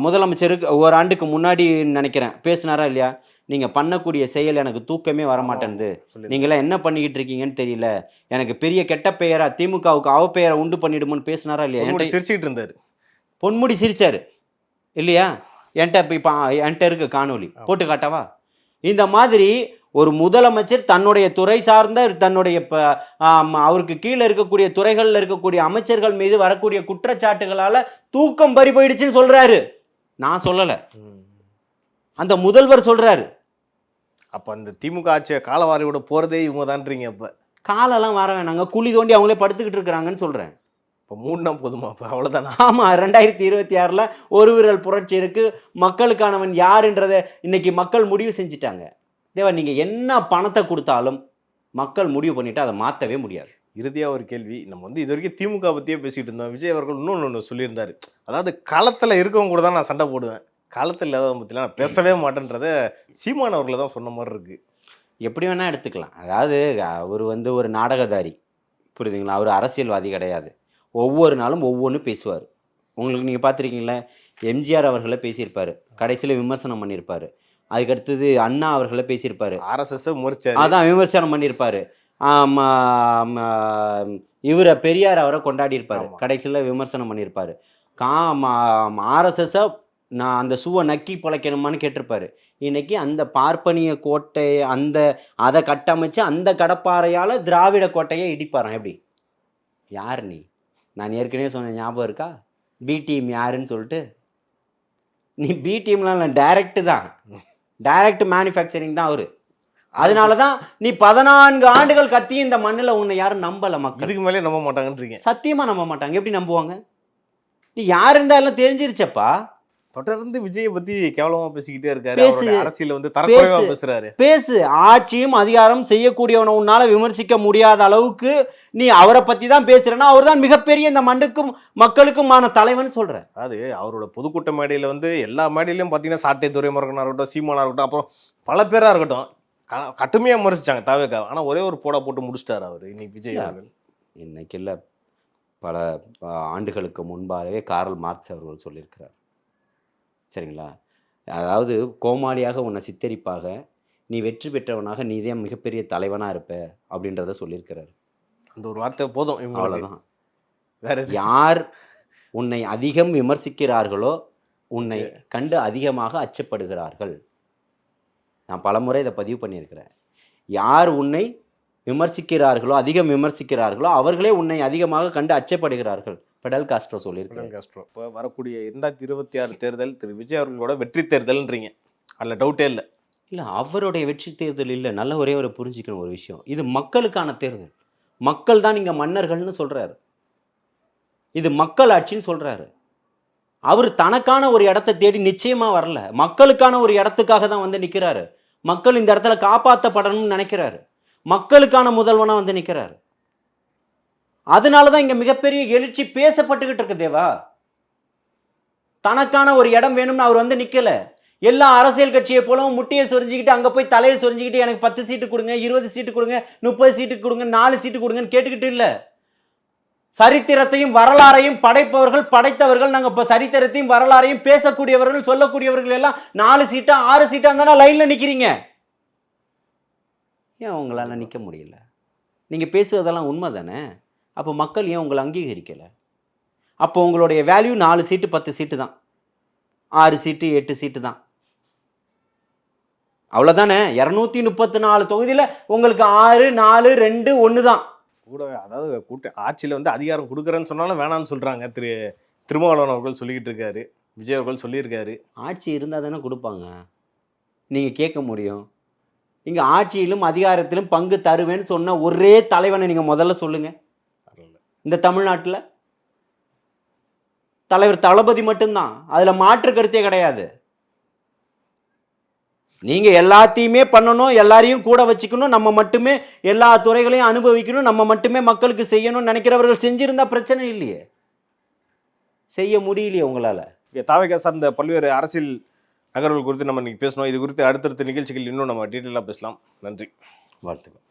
முதலமைச்சருக்கு ஓராண்டுக்கு முன்னாடி நினைக்கிறேன் பேசினாரா இல்லையா, நீங்கள் பண்ணக்கூடிய செயல் எனக்கு தூக்கமே வரமாட்டேன்து, நீங்களாம் என்ன பண்ணிக்கிட்டு இருக்கீங்கன்னு தெரியல, எனக்கு பெரிய கெட்ட பெயரா திமுகவுக்கு அவப்பெயரை உண்டு பண்ணிடுமோன்னு பேசினாரா இல்லையா? சிரிச்சுக்கிட்டு இருந்தாரு, பொன்முடி சிரிச்சாரு இல்லையா? என்கிட்ட இருக்க காணொலி போட்டு காட்டவா? இந்த மாதிரி ஒரு முதலமைச்சர் தன்னுடைய துறை சார்ந்த தன்னுடைய அவருக்கு கீழே இருக்கக்கூடிய துறைகளில் இருக்கக்கூடிய அமைச்சர்கள் மீது வரக்கூடிய குற்றச்சாட்டுகளால தூக்கம் பறி போயிடுச்சுன்னு சொல்றாரு. நான் சொல்லல, அந்த முதல்வர் சொல்றாரு. அப்ப அந்த திமுக ஆட்சியை காலவாரியோட போறதே இவங்க தான்றீங்க. அப்ப காலெல்லாம் வர வேணாங்க, குழி தோண்டி அவங்களே படுத்துக்கிட்டு இருக்கிறாங்கன்னு சொல்றேன். இப்போ 3 நாள் போதுமா? அப்போ அவ்வளோதானா? ஆமாம், 2026 ஒரு விரல் புரட்சி இருக்கு. மக்களுக்கானவன் யாருன்றதை இன்னைக்கு மக்கள் முடிவு செஞ்சுட்டாங்க. தேவா, நீங்கள் என்ன பணத்தை கொடுத்தாலும் மக்கள் முடிவு பண்ணிட்டு அதை மாற்றவே முடியாது. இறுதியாக ஒரு கேள்வி, நம்ம வந்து இது வரைக்கும் திமுக பற்றியே பேசிகிட்டு இருந்தோம். விஜய் அவர்கள் இன்னொன்று சொல்லியிருந்தாரு, அதாவது களத்தில் இருக்கவங்க கூட தான் நான் சண்டை போடுவேன், களத்தில் இல்லாதவங்க பற்றிலாம் நான் பேசவே மாட்டேன்றத சீமான் அவர்களை தான் சொன்ன மாதிரி இருக்கு. எப்படி வேணால் எடுத்துக்கலாம். அதாவது அவர் வந்து ஒரு நாடகதாரி, புரியுதுங்களா? அவர் அரசியல்வாதி கிடையாது. ஒவ்வொரு நாளும் ஒவ்வொன்று பேசுவார். உங்களுக்கு நீங்கள் பார்த்துருக்கீங்களா, எம்ஜிஆர் அவர்களை பேசியிருப்பார், கடைசியில் விமர்சனம் பண்ணியிருப்பார். அதுக்கடுத்தது அண்ணா அவர்களை பேசியிருப்பார், RSS அதான் விமர்சனம் பண்ணியிருப்பார். இவரை பெரியார் அவரை கொண்டாடி இருப்பார், கடைசியில் விமர்சனம் பண்ணியிருப்பார். RSS நான் அந்த ஷூவை நக்கி பிழைக்கணுமான்னு கேட்டிருப்பாரு. இன்னைக்கு அந்த பார்ப்பனிய கோட்டை அதை கட்டமைச்சு அந்த கடப்பாறையால் திராவிட கோட்டையை இடிப்பாரான். எப்படி? யார் நீ? நான் ஏற்கனவே சொன்ன ஞாபகம் இருக்கா, பி டீம் யாருன்னு சொல்லிட்டு? நீ பி டீம்லாம் டைரக்ட் தான், டைரக்ட் மேனுஃபேக்சரிங் தான் அவரு. அதனால தான் நீ 14 ஆண்டுகள் கத்தி இந்த மண்ணில் உன்னை யாரும் நம்பலை. மக்கள் இதுக்கு மேலே நம்ப மாட்டாங்கன்றீங்க? சத்தியமாக நம்ப மாட்டாங்க. எப்படி நம்புவாங்க? நீ யார் இருந்தா எல்லாம் தெரிஞ்சிருச்சப்பா. தொடர்ந்து விஜயை பத்தி கேவலமா பேசிக்கிட்டே இருக்காரு. அரசியல் வந்து தரக்குறைவா பேசுறாரு. பேசு. ஆட்சியும் அதிகாரம் செய்யக்கூடியவனை உன்னால விமர்சிக்க முடியாத அளவுக்கு நீ அவரை பத்தி தான் பேசுறேன்னா அவர் தான் மிகப்பெரிய இந்த மண்ணுக்கும் மக்களுக்குமான தலைவன் சொல்ற. அது அவரோட பொதுக்கூட்ட மேடையில வந்து எல்லா மேடையிலும் பாத்தீங்கன்னா சாட்டை துரைமுருகனா இருக்கட்டும், சீமானா இருக்கட்டும், அப்புறம் பல பேரா இருக்கட்டும், கடுமையா விமர்சிச்சாங்க தாவேக்கா. ஆனா ஒரே ஒரு போடா போட்டு முடிச்சிட்டாரு அவரு இன்னைக்கு விஜய் இல்ல. அவர்கள். இன்னைக்கு இல்லை, பல ஆண்டுகளுக்கு முன்பாகவே கார்ல் மார்க்ஸ் அவர்கள் சொல்லியிருக்கிறார். சரிங்களா? அதாவது கோமாளியாக உன்னை சித்தரிப்பாக, நீ வெற்றி பெற்றவனாக நீதே மிகப்பெரிய தலைவனாக இருப்ப அப்படின்றத சொல்லியிருக்கிறார். அந்த ஒரு வார்த்தை போதும் இவங்களுக்கு. அவ்வளோதான். வேற எது? யார் உன்னை அதிகம் விமர்சிக்கிறார்களோ உன்னை கண்டு அதிகமாக அச்சப்படுகிறார்கள். நான் பலமுறை இதை பதிவு பண்ணியிருக்கிறேன். யார் உன்னை விமர்சிக்கிறார்களோ, அதிகம் விமர்சிக்கிறார்களோ, அவர்களே உன்னை அதிகமாக கண்டு அச்சப்படுகிறார்கள். பெடல் காஸ்ட்ரோ சொல்லியிருக்கிறார். கஷ்டம். இப்போ வரக்கூடிய 2026 தேர்தல் திரு விஜய் அவர்களோட வெற்றி தேர்தல்ன்றீங்க, அதில் டவுட்டே இல்லை. இல்லை, அவருடைய வெற்றி தேர்தல் இல்லை. நல்ல ஒரே ஒரு புரிஞ்சுக்கணும் ஒரு விஷயம், இது மக்களுக்கான தேர்தல். மக்கள் தான் இங்கே மன்னர்கள்னு சொல்கிறாரு. இது மக்கள் ஆட்சின்னு சொல்கிறாரு. அவர் தனக்கான ஒரு இடத்தை தேடி நிச்சயமாக வரல, மக்களுக்கான ஒரு இடத்துக்காக தான் வந்து நிற்கிறாரு. மக்கள் இந்த இடத்துல காப்பாற்றப்படணும்னு நினைக்கிறாரு. மக்களுக்கான முதல்வனாக வந்து நிற்கிறாரு. அதனால தான் இங்கே மிகப்பெரிய எழுச்சி பேசப்பட்டுக்கிட்டு இருக்கு. தேவா தனக்கான ஒரு இடம் வேணும்னு அவர் வந்து நிற்கலை. எல்லா அரசியல் கட்சியை போலவும் முட்டையை சொரிஞ்சிக்கிட்டு அங்கே போய் தலையை சொரிஞ்சிக்கிட்டு எனக்கு 10 சீட்டு கொடுங்க, 20 சீட்டு கொடுங்க, 30 சீட்டு கொடுங்க, 4 சீட்டு கொடுங்கன்னு கேட்டுக்கிட்டு இல்லை. சரித்திரத்தையும் வரலாறையும் படைப்பவர்கள், படைத்தவர்கள், நாங்கள் இப்போ சரித்திரத்தையும் வரலாறையும் பேசக்கூடியவர்கள், சொல்லக்கூடியவர்கள் எல்லாம் 4 சீட்டா 6 சீட்டா இருந்தா லைனில் நிற்கிறீங்க. ஏன் உங்களால் நிற்க முடியல? நீங்கள் பேசுவதெல்லாம் உண்மை தானே? அப்போ மக்கள் ஏன் உங்களை அங்கீகரிக்கலை? அப்போ உங்களுடைய வேல்யூ 4 சீட்டு 10 சீட்டு தான், 6 சீட்டு 8 சீட்டு தான், அவ்வளோதானே? 234 தொகுதியில் உங்களுக்கு 6, 4, 2, 1 தான். கூட அதாவது ஆட்சியில் வந்து அதிகாரம் கொடுக்குறேன்னு சொன்னாலும் வேணாம்னு சொல்கிறாங்க. திருமாவளவன் அவர்கள் சொல்லிக்கிட்டு இருக்காரு, விஜய் அவர்கள் சொல்லியிருக்காரு. ஆட்சி இருந்தால் தானே கொடுப்பாங்க, நீங்கள் கேட்க முடியும். இங்கே ஆட்சியிலும் அதிகாரத்திலும் பங்கு தருவேன்னு சொன்ன ஒரே தலைவனை நீங்கள் முதல்ல சொல்லுங்கள். இந்த தமிழ்நாட்டில் தலைவர் தளபதி மட்டும்தான், அதில் மாற்று கருத்தே கிடையாது. நீங்கள் எல்லாத்தையுமே பண்ணணும், எல்லாரையும் கூட வச்சுக்கணும், நம்ம மட்டுமே எல்லா துறைகளையும் அனுபவிக்கணும், நம்ம மட்டுமே மக்களுக்கு செய்யணும்னு நினைக்கிறவர்கள் செஞ்சிருந்தா பிரச்சனை இல்லையே. செய்ய முடியலையே உங்களால். தாவேக்கா சார்ந்த பல்வேறு அரசியல் நகர்வுகள் குறித்து நம்ம இன்னைக்கு பேசணும். இது குறித்து அடுத்தடுத்த நிகழ்ச்சிகள் இன்னும் நம்ம டீட்டெயிலாக பேசலாம். நன்றி, வாழ்த்துக்கள்.